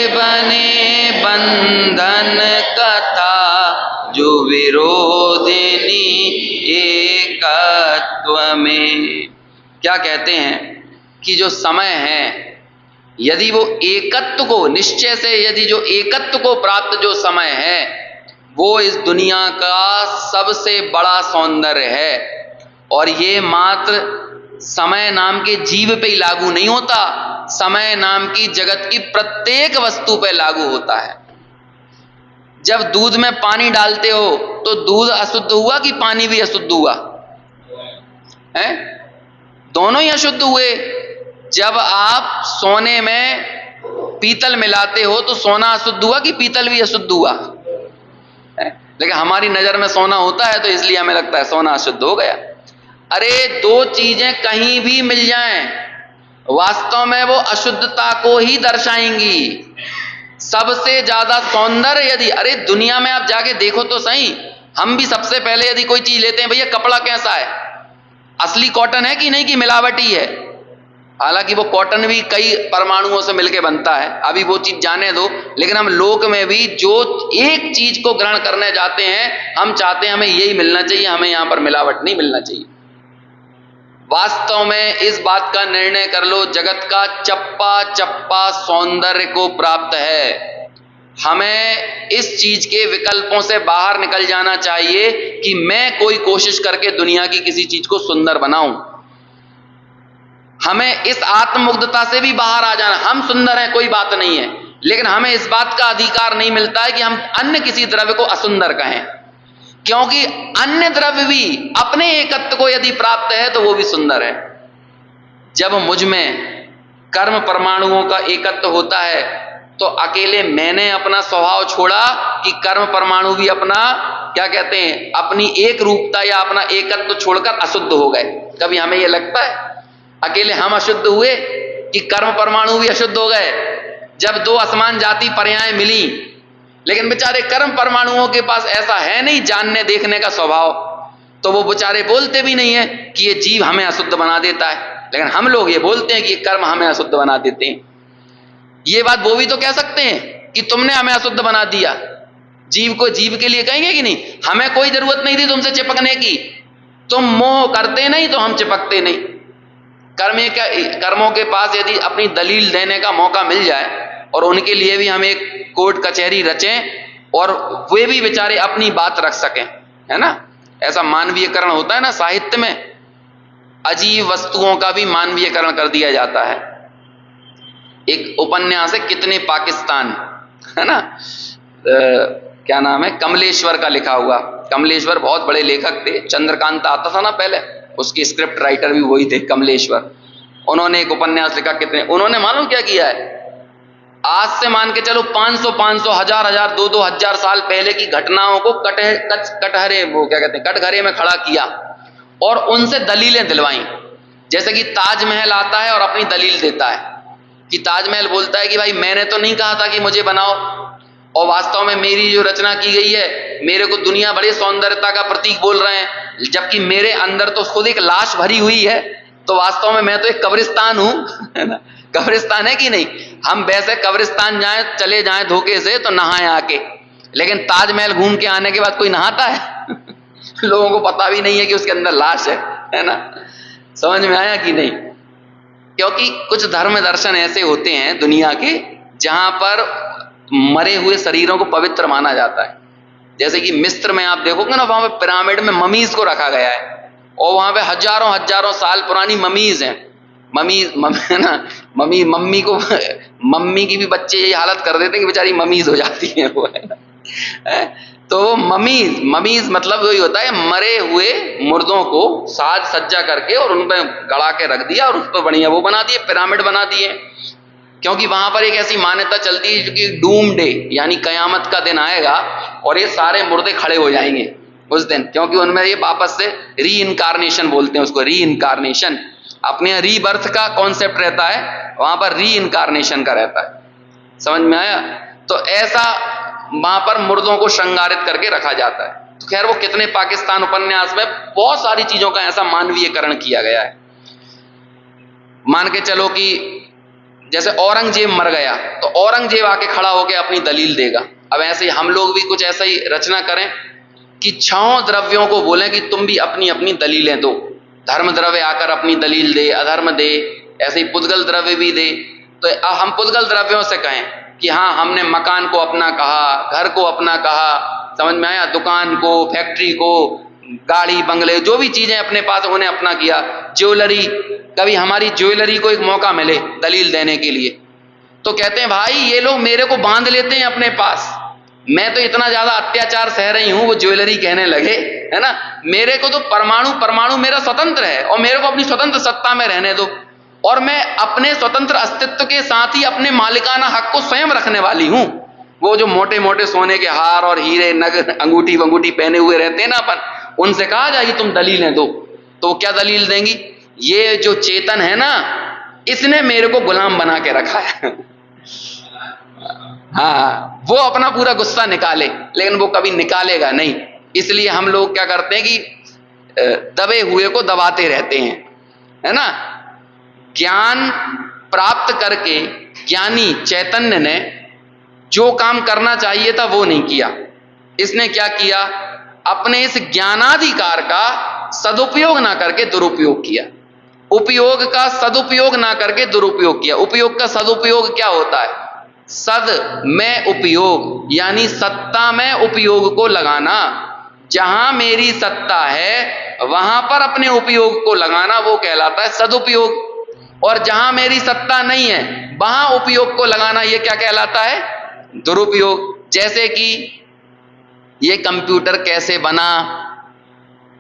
बने बंधन कथा जो विरोधिनी एकत्व में। क्या कहते हैं कि जो समय है, यदि वो एकत्व को निश्चय से, यदि जो एकत्व को प्राप्त जो समय है, वो इस दुनिया का सबसे बड़ा सौंदर्य है। और ये मात्र समय नाम के जीव पे ही लागू नहीं होता, समय नाम की जगत की प्रत्येक वस्तु पे लागू होता है। जब दूध में पानी डालते हो तो दूध अशुद्ध हुआ कि पानी भी अशुद्ध हुआ है? दोनों ही अशुद्ध हुए। जब आप सोने में पीतल मिलाते हो तो सोना अशुद्ध हुआ कि पीतल भी अशुद्ध हुआ है? लेकिन हमारी नजर में सोना होता है तो इसलिए हमें लगता है सोना अशुद्ध हो गया। अरे दो चीजें कहीं भी मिल जाएं, वास्तव में वो अशुद्धता को ही दर्शाएंगी। सबसे ज्यादा सौंदर्य यदि, अरे दुनिया में आप जाके देखो तो सही, हम भी सबसे पहले यदि कोई चीज लेते हैं, भैया कपड़ा कैसा है, असली कॉटन है कि नहीं कि मिलावटी है, हालांकि वो कॉटन भी कई परमाणुओं से मिलकर बनता है, अभी वो चीज जाने दो। लेकिन हम लोक में भी जो एक चीज को ग्रहण करने जाते हैं, हम चाहते हैं हमें यही मिलना चाहिए, हमें यहां पर मिलावट नहीं मिलना चाहिए। वास्तव में इस बात का निर्णय कर लो, जगत का चप्पा चप्पा सौंदर्य को प्राप्त है। हमें इस चीज के विकल्पों से बाहर निकल जाना चाहिए कि मैं कोई कोशिश करके दुनिया की किसी चीज को सुंदर बनाऊं। हमें इस आत्ममुग्धता से भी बाहर आ जाना। हम सुंदर हैं, कोई बात नहीं है, लेकिन हमें इस बात का अधिकार नहीं मिलता है कि हम अन्य किसी द्रव्य को असुंदर कहें, क्योंकि अन्य द्रव्य भी अपने एकत्व को यदि प्राप्त है तो वो भी सुंदर है। जब मुझ में कर्म परमाणुओं का एकत्व होता है तो अकेले मैंने अपना स्वभाव छोड़ा कि कर्म परमाणु भी अपना, क्या कहते हैं, अपनी एक रूपता या अपना एकत्व छोड़कर अशुद्ध हो गए। कभी हमें यह लगता है अकेले हम अशुद्ध हुए कि कर्म परमाणु भी अशुद्ध हो गए? जब दो असमान जाति पर्याय मिली, लेकिन बेचारे कर्म परमाणुओं के पास ऐसा है नहीं जानने देखने का स्वभाव, तो वो बेचारे बोलते भी नहीं है कि ये जीव हमें अशुद्ध बना देता है, लेकिन हम लोग ये बोलते हैं कि ये कर्म हमें अशुद्ध बना देते हैं। ये बात वो भी तो कह सकते हैं कि तुमने हमें अशुद्ध बना दिया। जीव को जीव के लिए कहेंगे कि नहीं, हमें कोई जरूरत नहीं थी तुमसे चिपकने की, तुम मोह करते नहीं तो हम चिपकते नहीं। कर्मों के पास यदि अपनी दलील देने का मौका मिल जाए और उनके लिए भी हम एक कोर्ट कचहरी रचें और वे भी बेचारे अपनी बात रख सकें, है ना, ऐसा मानवीयकरण होता है ना साहित्य में, अजीब वस्तुओं का भी मानवीयकरण कर दिया जाता है। एक उपन्यास है कितने पाकिस्तान, है ना, क्या नाम है, कमलेश्वर का लिखा हुआ। कमलेश्वर बहुत बड़े लेखक थे, चंद्रकांत आता था ना पहले, उसकी स्क्रिप्ट राइटर भी वही थे, कमलेश्वर। उन्होंने एक उपन्यास लिखा कितने, उन्होंने मालूम क्या किया है, आज से मान के चलो 500 हजार 2 हजार साल पहले की घटनाओं को कटहरे, वो क्या कहते हैं, कटघरे में खड़ा किया और उनसे दलीलें दिलवाई। जैसे कि ताजमहल आता है और अपनी दलील देता है कि ताजमहल बोलता है कि भाई मैंने तो नहीं कहा था कि मुझे बनाओ, और वास्तव में मेरी जो रचना की गई है, मेरे को दुनिया बड़े सौंदर्यता का प्रतीक बोल रहे हैं, जबकि मेरे अंदर तो खुद एक लाश भरी हुई है, तो वास्तव में मैं तो एक कब्रिस्तान हूं, है ना, कब्रिस्तान है कि नहीं। हम वैसे कब्रिस्तान चले जाएं धोखे से तो नहाएं आके, लेकिन ताजमहल घूम के आने के बाद कोई नहाता है? लोगों को पता भी नहीं है कि उसके अंदर लाश है ना। समझ में आया कि नहीं? क्योंकि कुछ धर्म दर्शन ऐसे होते हैं दुनिया के जहां पर मरे हुए शरीरों को पवित्र माना जाता है। जैसे कि मिस्र में आप देखोगे ना, वहां पे पिरामिड में ममीज को रखा गया है और वहां पे हजारों साल पुरानी ममीज हैं। मम्मी की भी बच्चे यही हालत कर देते हैं कि बेचारी ममीज हो जाती है वो, है। तो ममीज मतलब वही होता है, मरे हुए मुर्दों को साज सज्जा करके और उन पे गड़ा के रख दिया और उस पर बढ़िया वो बना दिए, पिरामिड बना दिए। क्योंकि वहां पर एक ऐसी मान्यता चलती है कि डूम डे यानी कयामत का दिन आएगा और ये सारे मुर्दे खड़े हो जाएंगे उस दिन, क्योंकि उनमें ये वापस से री इनकारनेशन बोलते हैं उसको, री इनकारनेशन। अपने यहाँ रीबर्थ का कॉन्सेप्ट रहता है, वहां पर री इनकारनेशन का रहता है। समझ में आया? तो ऐसा वहां पर मुर्दों को श्रृंगारित करके रखा जाता है। तो खैर वो कितने पाकिस्तान उपन्यास में बहुत सारी चीजों का ऐसा मानवीयकरण किया गया है। मान के चलो कि जैसे औरंगजेब मर गया तो औरंगजेब आके खड़ा होकर अपनी दलील देगा। अब ऐसे ही हम लोग भी कुछ ऐसा ही रचना करें कि 6 द्रव्यों को बोलें कि तुम भी अपनी अपनी दलीलें दो। धर्म द्रव्य आकर अपनी दलील दे, अधर्म दे, ऐसे ही पुद्गल द्रव्य भी दे। तो हम पुद्गल द्रव्यों से कहें कि हाँ हमने मकान को अपना कहा, घर को अपना कहा, समझ में आया, दुकान को, फैक्ट्री को, गाड़ी बंगले, जो भी चीजें अपने पास उन्हें अपना किया। ज्वेलरी, कभी हमारी ज्वेलरी को एक मौका मिले दलील देने के लिए तो कहते हैं भाई ये लोग मेरे को बांध लेते हैं अपने पास, मैं तो इतना ज्यादा अत्याचार सह रही हूं, वो ज्वेलरी कहने लगे, है ना, मेरे को तो परमाणु मेरा स्वतंत्र है और मेरे को अपनी स्वतंत्र सत्ता में रहने दो, और मैं अपने स्वतंत्र अस्तित्व के साथ ही अपने मालिकाना हक को स्वयं रखने वाली हूं। वो जो मोटे मोटे सोने के हार और हीरे नग अंगूठी वंगूठी पहने हुए रहते हैं ना अपन, उनसे कहा जाए कि तुम दलीलें दो, तो वो क्या दलील देंगी? ये जो चेतन है ना, इसने मेरे को गुलाम बना के रखा है। हाँ, वो अपना पूरा गुस्सा निकाले, लेकिन वो कभी निकालेगा नहीं, इसलिए हम लोग क्या करते हैं कि दबे हुए को दबाते रहते हैं, है ना। ज्ञान प्राप्त करके ज्ञानी चैतन्य ने जो काम करना चाहिए था वो नहीं किया। इसने क्या किया, अपने इस ज्ञानाधिकार का सदुपयोग ना करके दुरुपयोग किया, उपयोग का सदुपयोग ना करके दुरुपयोग किया। उपयोग का सदुपयोग क्या होता है, सद में उपयोग, यानी सत्ता में उपयोग को लगाना। जहां मेरी सत्ता है वहां पर अपने उपयोग को लगाना, वो कहलाता है सदुपयोग। और जहां मेरी सत्ता नहीं है वहां उपयोग को लगाना, ये क्या कहलाता है, दुरुपयोग। जैसे कि ये कंप्यूटर कैसे बना,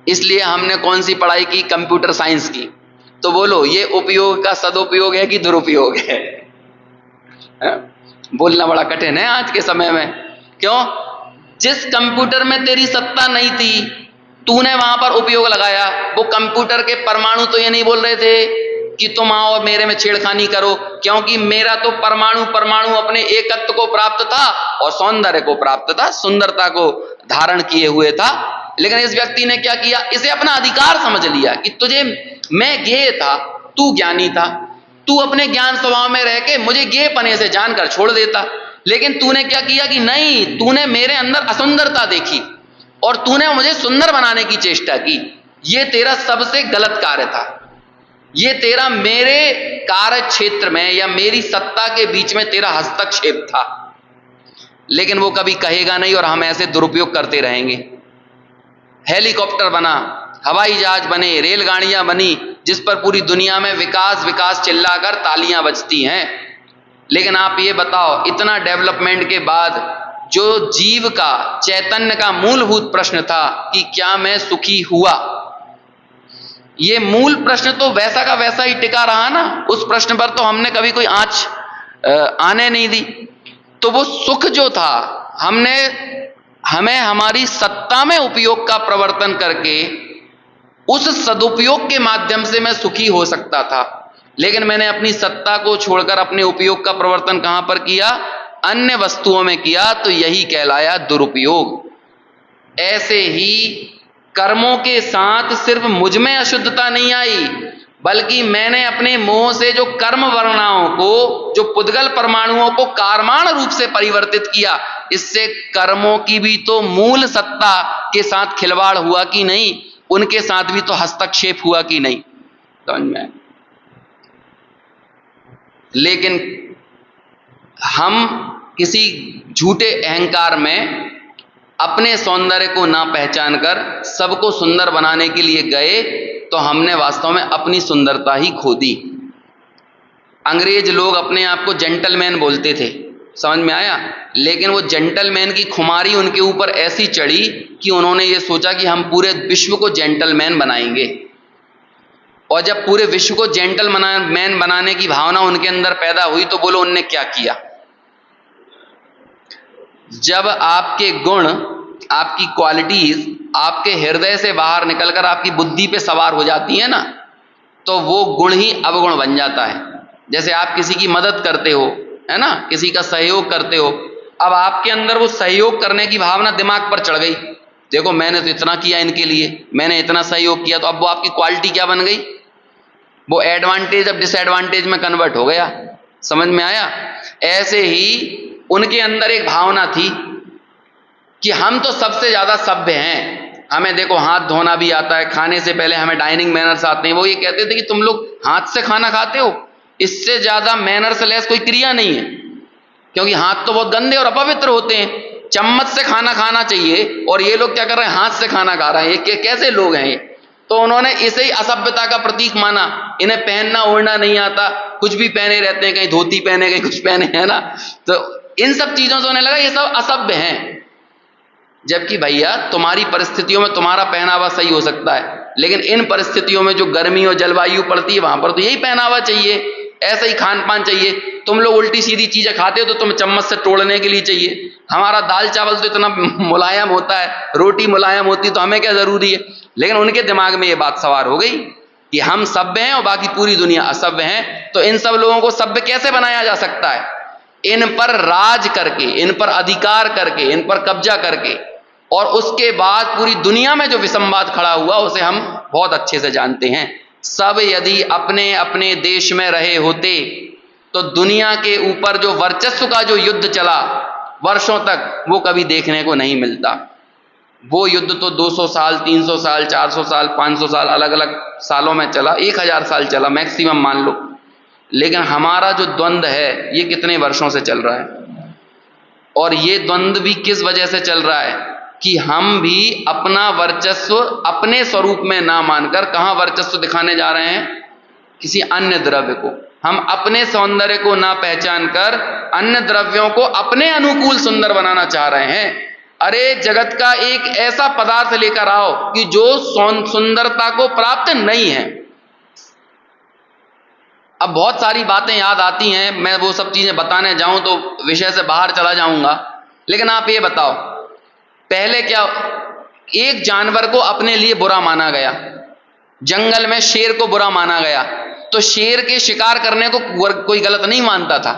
इसलिए हमने कौन सी पढ़ाई की, कंप्यूटर साइंस की। तो बोलो ये उपयोग का सदुपयोग है कि दुरुपयोग है? बोलना बड़ा कठिन है आज के समय में। क्यों? जिस कंप्यूटर में तेरी सत्ता नहीं थी तूने वहां पर उपयोग लगाया। वो कंप्यूटर के परमाणु तो ये नहीं बोल रहे थे कि तुम आओ और मेरे में छेड़खानी करो, क्योंकि मेरा तो परमाणु परमाणु अपने एकत्व को प्राप्त था और सौंदर्य को प्राप्त था, सुंदरता को धारण किए हुए था। लेकिन इस व्यक्ति ने क्या किया, इसे अपना अधिकार समझ लिया कि तुझे, मैं ज्ञेय था, तू ज्ञानी था, तू अपने ज्ञान स्वभाव में रह के मुझे ज्ञेयपने से जानकर छोड़ देता। लेकिन तूने क्या किया कि नहीं, तूने मेरे अंदर असुंदरता देखी और तूने मुझे सुंदर बनाने की चेष्टा की। ये तेरा सबसे गलत कार्य था। ये तेरा मेरे कार्य क्षेत्र में या मेरी सत्ता के बीच में तेरा हस्तक्षेप था। लेकिन वो कभी कहेगा नहीं और हम ऐसे दुरुपयोग करते रहेंगे। हेलीकॉप्टर बना, हवाई जहाज बने, रेलगाड़ियां बनी, जिस पर पूरी दुनिया में विकास विकास चिल्लाकर तालियां बजती हैं। लेकिन आप ये बताओ, इतना डेवलपमेंट के बाद जो जीव का, चैतन्य का मूलभूत प्रश्न था कि क्या मैं सुखी हुआ, ये मूल प्रश्न तो वैसा का वैसा ही टिका रहा ना। उस प्रश्न पर तो हमने कभी कोई आंच आने नहीं दी। तो वो सुख जो था, हमें हमारी सत्ता में उपयोग का प्रवर्तन करके उस सदुपयोग के माध्यम से मैं सुखी हो सकता था। लेकिन मैंने अपनी सत्ता को छोड़कर अपने उपयोग का प्रवर्तन कहां पर किया, अन्य वस्तुओं में किया, तो यही कहलाया दुरुपयोग। ऐसे ही कर्मों के साथ सिर्फ मुझ में अशुद्धता नहीं आई, बल्कि मैंने अपने मोह से जो कर्म वर्णाओं को, जो पुद्गल परमाणुओं को कारमाण रूप से परिवर्तित किया, इससे कर्मों की भी तो मूल सत्ता के साथ खिलवाड़ हुआ कि नहीं, उनके साथ भी तो हस्तक्षेप हुआ कि नहीं, समझ में आया? लेकिन हम किसी झूठे अहंकार में अपने सौंदर्य को ना पहचान कर सबको सुंदर बनाने के लिए गए, तो हमने वास्तव में अपनी सुंदरता ही खो दी। अंग्रेज लोग अपने आप को जेंटलमैन बोलते थे, समझ में आया? लेकिन वो जेंटलमैन की खुमारी उनके ऊपर ऐसी चढ़ी कि उन्होंने ये सोचा कि हम पूरे विश्व को जेंटलमैन बनाएंगे। और जब पूरे विश्व को जेंटलमैन बनाने की भावना उनके अंदर पैदा हुई, तो बोलो उनने क्या किया। जब आपके गुण, आपकी क्वालिटीज आपके हृदय से बाहर निकलकर आपकी बुद्धि पे सवार हो जाती है ना, तो वो गुण ही अवगुण बन जाता है। जैसे आप किसी की मदद करते हो, है ना, किसी का सहयोग करते हो, अब आपके अंदर वो सहयोग करने की भावना दिमाग पर चढ़ गई, देखो मैंने तो इतना किया इनके लिए, मैंने इतना सहयोग किया, तो अब वो आपकी क्वालिटी क्या बन गई, वो एडवांटेज अब डिसएडवांटेज में कन्वर्ट हो गया। समझ में आया? ऐसे ही उनके अंदर एक भावना थी कि हम तो सबसे ज्यादा सभ्य हैं, हमें देखो हाथ धोना भी आता है, खाने से पहले हमें डाइनिंग मैनर्स आते हैं। वो ये कहते थे कि तुम लोग हाथ से खाना खाते हो, इससे ज्यादा मैनर्स लेस कोई क्रिया नहीं है, क्योंकि हाथ तो बहुत गंदे और अपवित्र होते हैं। चम्मच से खाना खाना चाहिए और ये लोग क्या कर रहे हैं, हाथ से खाना खा रहे हैं, ये कैसे लोग हैं ये? तो उन्होंने इसे ही असभ्यता का प्रतीक माना। इन्हें पहनना ओढ़ना नहीं आता, कुछ भी पहने रहते हैं, कहीं धोती पहने कहीं कुछ पहने, है ना। तो इन सब चीजों से उन्हें लगा ये सब असभ्य हैं। जबकि भैया तुम्हारी परिस्थितियों में तुम्हारा पहनावा सही हो सकता है, लेकिन इन परिस्थितियों में जो गर्मी और जलवायु पड़ती है वहां पर तो यही पहनावा चाहिए, ऐसा ही खान पान चाहिए। तुम लोग उल्टी सीधी चीजें खाते हो तो तुम्हें चम्मच से तोड़ने के लिए चाहिए। हमारा दाल चावल तो इतना मुलायम होता है, रोटी मुलायम होती, तो हमें क्या जरूरी है। लेकिन उनके दिमाग में ये बात सवार हो गई कि हम सभ्य हैं और बाकी पूरी दुनिया असभ्य है। तो इन सब लोगों को सभ्य कैसे बनाया जा सकता है? इन पर राज करके, इन पर अधिकार करके, इन पर कब्जा करके। और उसके बाद पूरी दुनिया में जो विसंवाद खड़ा हुआ उसे हम बहुत अच्छे से जानते हैं। सब यदि अपने अपने देश में रहे होते तो दुनिया के ऊपर जो वर्चस्व का जो युद्ध चला वर्षों तक, वो कभी देखने को नहीं मिलता। वो युद्ध तो 200 साल, 300 साल, 400 साल, 500 साल, अलग अलग सालों में चला, 1000 साल चला मैक्सिमम मान लो। लेकिन हमारा जो द्वंद्व है ये कितने वर्षों से चल रहा है, और ये द्वंद्व भी किस वजह से चल रहा है कि हम भी अपना वर्चस्व अपने स्वरूप में ना मानकर कहां वर्चस्व दिखाने जा रहे हैं, किसी अन्य द्रव्य को। हम अपने सौंदर्य को ना पहचान कर अन्य द्रव्यों को अपने अनुकूल सुंदर बनाना चाह रहे हैं। अरे जगत का एक ऐसा पदार्थ लेकर आओ कि जो सुंदरता को प्राप्त नहीं है। अब बहुत सारी बातें याद आती हैं, मैं वो सब चीजें बताने जाऊं तो विषय से बाहर चला जाऊंगा। लेकिन आप ये बताओ, पहले क्या एक जानवर को अपने लिए बुरा माना गया, जंगल में शेर को बुरा माना गया, तो शेर के शिकार करने को कोई गलत नहीं मानता था।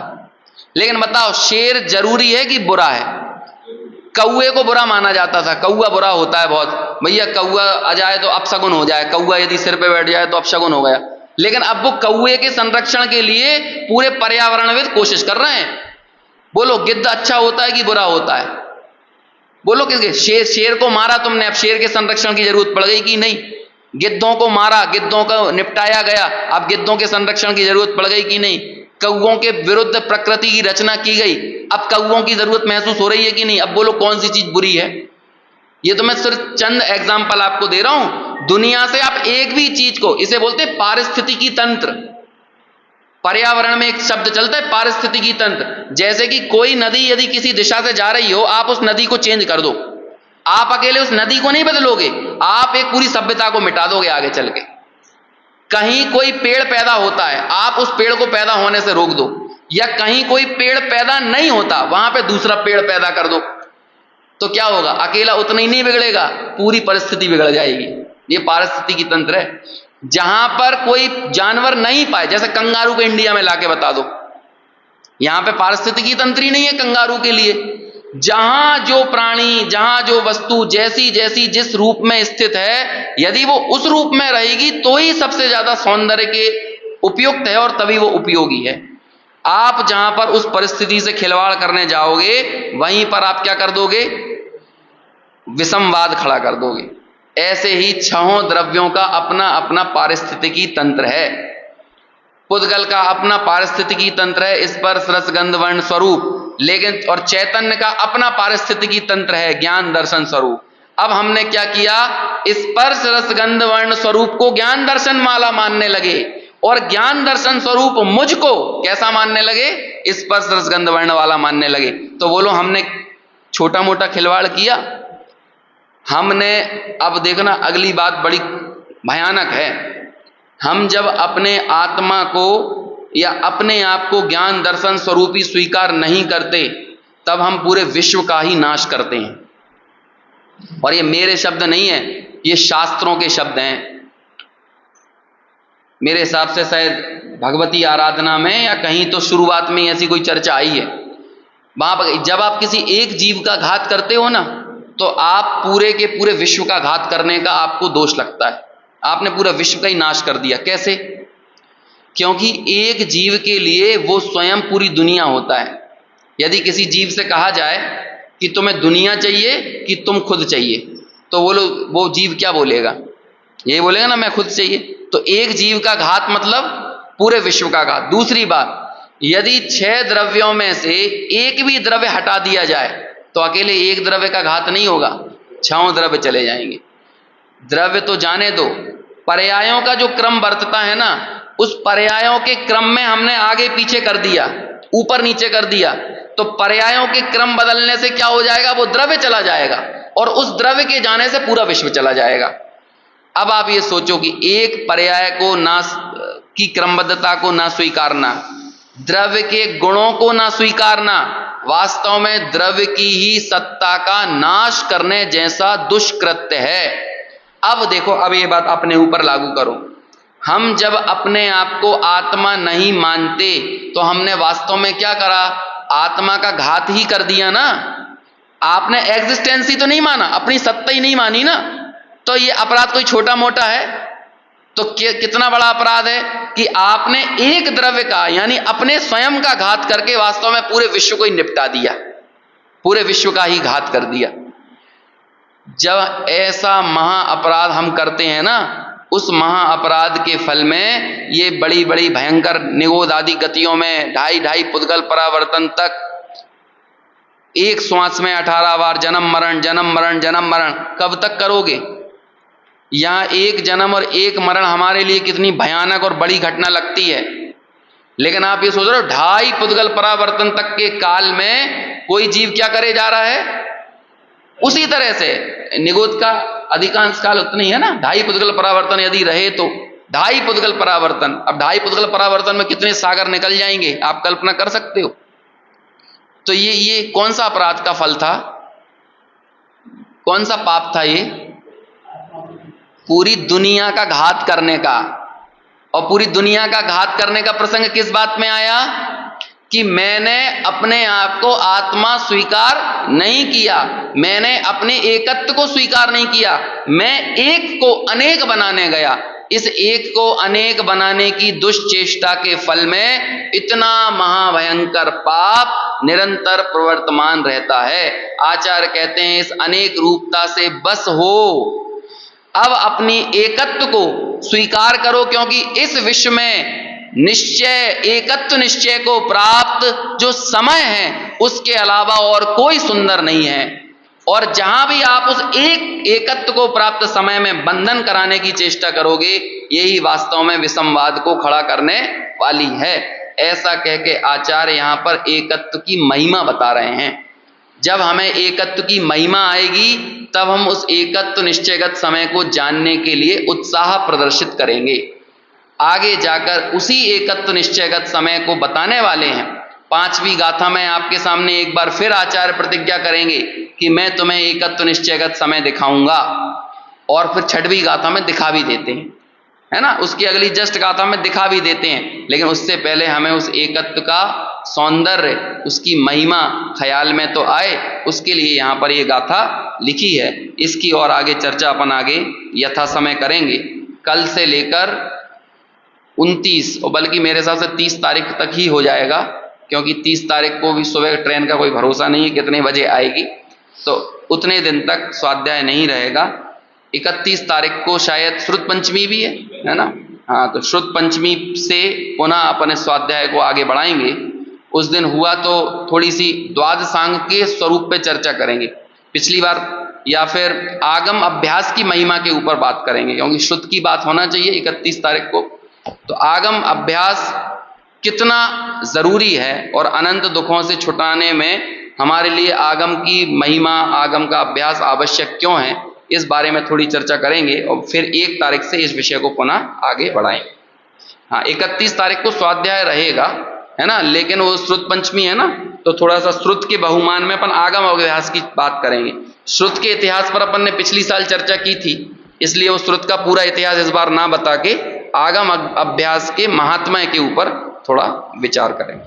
लेकिन बताओ शेर जरूरी है कि बुरा है? कौए को बुरा माना जाता था, कौआ बुरा होता है बहुत, भैया कौआ आ जाए तो अपशगुन हो जाए, कौआ यदि सिर पे बैठ जाए तो अपशगुन हो गया। लेकिन अब वो कौए के संरक्षण के लिए पूरे पर्यावरणविद कोशिश कर रहे हैं। बोलो गिद्ध अच्छा होता है कि बुरा होता है? बोलो किसके? शेर को मारा तुमने, अब शेर के संरक्षण की जरूरत पड़ गई कि नहीं? गिद्धों को मारा, गिद्धों को निपटाया गया, अब गिद्धों के संरक्षण की जरूरत पड़ गई कि नहीं? कौओं के विरुद्ध प्रकृति की रचना की गई, अब कौओं की जरूरत महसूस हो रही है कि नहीं? अब बोलो कौन सी चीज बुरी है? ये तो मैं सिर्फ चंद एग्जाम्पल आपको दे रहा हूं। दुनिया से आप एक भी चीज को, इसे बोलते हैं पारिस्थितिकी तंत्र। पर्यावरण में एक शब्द चलता है पारिस्थितिकी तंत्र। जैसे कि कोई नदी यदि किसी दिशा से जा रही हो, आप उस नदी को चेंज कर दो, आप अकेले उस नदी को नहीं बदलोगे, आप एक पूरी सभ्यता को मिटा दोगे आगे चल के। कहीं कोई पेड़ पैदा होता है, आप उस पेड़ को पैदा होने से रोक दो, या कहीं कोई पेड़ पैदा नहीं होता वहां पे दूसरा पेड़ पैदा कर दो, तो क्या होगा? अकेला उतना ही नहीं बिगड़ेगा, पूरी परिस्थिति बिगड़ जाएगी। ये पारिस्थितिकी तंत्र है। जहां पर कोई जानवर नहीं पाए, जैसे कंगारू को इंडिया में लाके बता दो, यहां पे पारिस्थितिकी तंत्र ही नहीं है कंगारू के लिए। जहां जो प्राणी, जहां जो वस्तु जैसी जैसी जिस रूप में स्थित है, यदि वो उस रूप में रहेगी तो ही सबसे ज्यादा सौंदर्य के उपयुक्त है और तभी वो उपयोगी है। आप जहां पर उस परिस्थिति से खिलवाड़ करने जाओगे, वहीं पर आप क्या कर दोगे? विसंवाद खड़ा कर दोगे। ऐसे ही छहों द्रव्यों का अपना अपना पारिस्थितिकी तंत्र है। पुद्गल का अपना पारिस्थितिकी तंत्र है, स्पर्श रस गंध वर्ण स्वरूप। लेकिन और चैतन्य का अपना पारिस्थितिकी तंत्र है, ज्ञान दर्शन स्वरूप। अब हमने क्या किया? स्पर्श रस गंध वर्ण स्वरूप को ज्ञान दर्शन माला मानने लगे, और ज्ञान दर्शन स्वरूप मुझको कैसा मानने लगे? स्पर्श रस गंध वर्ण वाला मानने लगे। तो बोलो हमने छोटा मोटा खिलवाड़ किया? हमने, अब देखना अगली बात बड़ी भयानक है। हम जब अपने आत्मा को या अपने आप को ज्ञान दर्शन स्वरूपी स्वीकार नहीं करते, तब हम पूरे विश्व का ही नाश करते हैं। और ये मेरे शब्द नहीं है, ये शास्त्रों के शब्द हैं। मेरे हिसाब से शायद भगवती आराधना में या कहीं तो शुरुआत में ऐसी कोई चर्चा आई है। वहां पर जब आप किसी एक जीव का घात करते हो ना, तो आप पूरे के पूरे विश्व का घात करने का आपको दोष लगता है। आपने पूरा विश्व का ही नाश कर दिया। कैसे? क्योंकि एक जीव के लिए वो स्वयं पूरी दुनिया होता है। यदि किसी जीव से कहा जाए कि तुम्हें दुनिया चाहिए कि तुम खुद चाहिए, तो वो जीव क्या बोलेगा? ये बोलेगा ना मैं खुद चाहिए। तो एक जीव का घात मतलब पूरे विश्व का घात। दूसरी बात, यदि 6 द्रव्यों में से एक भी द्रव्य हटा दिया जाए तो अकेले एक द्रव्य का घात नहीं होगा, 6 द्रव्य चले जाएंगे। द्रव्य तो जाने दो, पर्यायों का जो क्रम बरतता है ना, उस पर्यायों के क्रम में हमने आगे पीछे कर दिया, ऊपर नीचे कर दिया, तो पर्यायों के क्रम बदलने से क्या हो जाएगा? वो द्रव्य चला जाएगा, और उस द्रव्य के जाने से पूरा विश्व चला जाएगा। अब आप ये सोचो कि एक पर्याय को ना की क्रमबद्धता को ना स्वीकारना, द्रव्य के गुणों को ना स्वीकारना, वास्तव में द्रव्य की ही सत्ता का नाश करने जैसा दुष्कृत्य है। अब देखो, अब ये बात अपने ऊपर लागू करो। हम जब अपने आप को आत्मा नहीं मानते तो हमने वास्तव में क्या करा? आत्मा का घात ही कर दिया ना। आपने एग्जिस्टेंस ही तो नहीं माना, अपनी सत्ता ही नहीं मानी ना, तो ये अपराध कोई छोटा मोटा है? तो कितना बड़ा अपराध है कि आपने एक द्रव्य का यानी अपने स्वयं का घात करके वास्तव में पूरे विश्व को ही निपटा दिया, पूरे विश्व का ही घात कर दिया। जब ऐसा महा अपराध हम करते हैं ना, उस महा अपराध के फल में ये बड़ी बड़ी भयंकर निगोद आदि गतियों में 2.5 पुद्गल परावर्तन तक एक श्वास में 18 बार जन्म मरण जन्म मरण जन्म मरण कब तक करोगे? यहां एक जन्म और एक मरण हमारे लिए कितनी भयानक और बड़ी घटना लगती है, लेकिन आप ये सोच रहे हो 2.5 पुद्गल परावर्तन तक के काल में कोई जीव क्या करे जा रहा है? उसी तरह से निगोद का अधिकांश काल उतना ही है ना, 2.5 पुद्गल परावर्तन यदि रहे तो 2.5 पुद्गल परावर्तन। अब 2.5 पुद्गल परावर्तन में कितने सागर निकल जाएंगे, आप कल्पना कर सकते हो? तो ये कौन सा अपराध का फल था, कौन सा पाप था? ये पूरी दुनिया का घात करने का। और पूरी दुनिया का घात करने का प्रसंग किस बात में आया? कि मैंने अपने आप को आत्मा स्वीकार नहीं किया, मैंने अपने एकत्व को स्वीकार नहीं किया, मैं एक को अनेक बनाने गया। इस एक को अनेक बनाने की दुष्चेष्टा के फल में इतना महाभयंकर पाप निरंतर प्रवर्तमान रहता है। आचार्य कहते हैं इस अनेक रूपता से बस हो, अब अपनी एकत्व को स्वीकार करो, क्योंकि इस विश्व में निश्चय, एकत्व निश्चय को प्राप्त जो समय है उसके अलावा और कोई सुंदर नहीं है। और जहां भी आप उस एक एकत्व को प्राप्त समय में बंधन कराने की चेष्टा करोगे, यही वास्तव में विषमवाद को खड़ा करने वाली है। ऐसा कह के आचार्य यहां पर एकत्व की महिमा बता रहे हैं। जब हमें एकत्व की महिमा आएगी तब हम उस एकत्व निश्चयगत समय को जानने के लिए उत्साह प्रदर्शित करेंगे। आगे जाकर उसी एकत्व निश्चयगत समय को बताने वाले हैं। 5वीं गाथा में आपके सामने एक बार फिर आचार्य प्रतिज्ञा करेंगे कि मैं तुम्हें एकत्व निश्चयगत समय दिखाऊंगा, और फिर 6वीं गाथा में दिखा भी देते हैं, है ना, उसकी अगली जस्ट गाथा में दिखा भी देते हैं। लेकिन उससे पहले हमें उस एकत्व का सौंदर्य, उसकी महिमा ख्याल में तो आए, उसके लिए यहाँ पर ये गाथा लिखी है। इसकी और आगे चर्चा अपन आगे यथा समय करेंगे। कल से लेकर 29 और बल्कि मेरे हिसाब से 30 तारीख तक ही हो जाएगा, क्योंकि 30 तारीख को भी सुबह ट्रेन का कोई भरोसा नहीं है कितने बजे आएगी, तो उतने दिन तक स्वाध्याय नहीं रहेगा। 31 तारीख को शायद श्रुत पंचमी भी है ना? हाँ, तो श्रुत पंचमी से पुनः अपने स्वाध्याय को आगे बढ़ाएंगे। उस दिन हुआ तो थोड़ी सी द्वादशांग के स्वरूप पे चर्चा करेंगे पिछली बार, या फिर आगम अभ्यास की महिमा के ऊपर बात करेंगे, क्योंकि श्रुत की बात होना चाहिए 31 तारीख को। तो आगम अभ्यास कितना जरूरी है और अनंत दुखों से छुटाने में हमारे लिए आगम की महिमा, आगम का अभ्यास आवश्यक क्यों है, इस बारे में थोड़ी चर्चा करेंगे। और फिर 1 तारीख से इस विषय को पुनः आगे बढ़ाएंगे। हाँ, 31 तारीख को स्वाध्याय रहेगा, है ना, लेकिन वो श्रुत पंचमी है ना, तो थोड़ा सा श्रुत के बहुमान में अपन आगम अभ्यास की बात करेंगे। श्रुत के इतिहास पर अपन ने पिछली साल चर्चा की थी, इसलिए वो श्रुत का पूरा इतिहास इस बार ना बता के आगम अभ्यास के महात्म्य के ऊपर थोड़ा विचार करेंगे।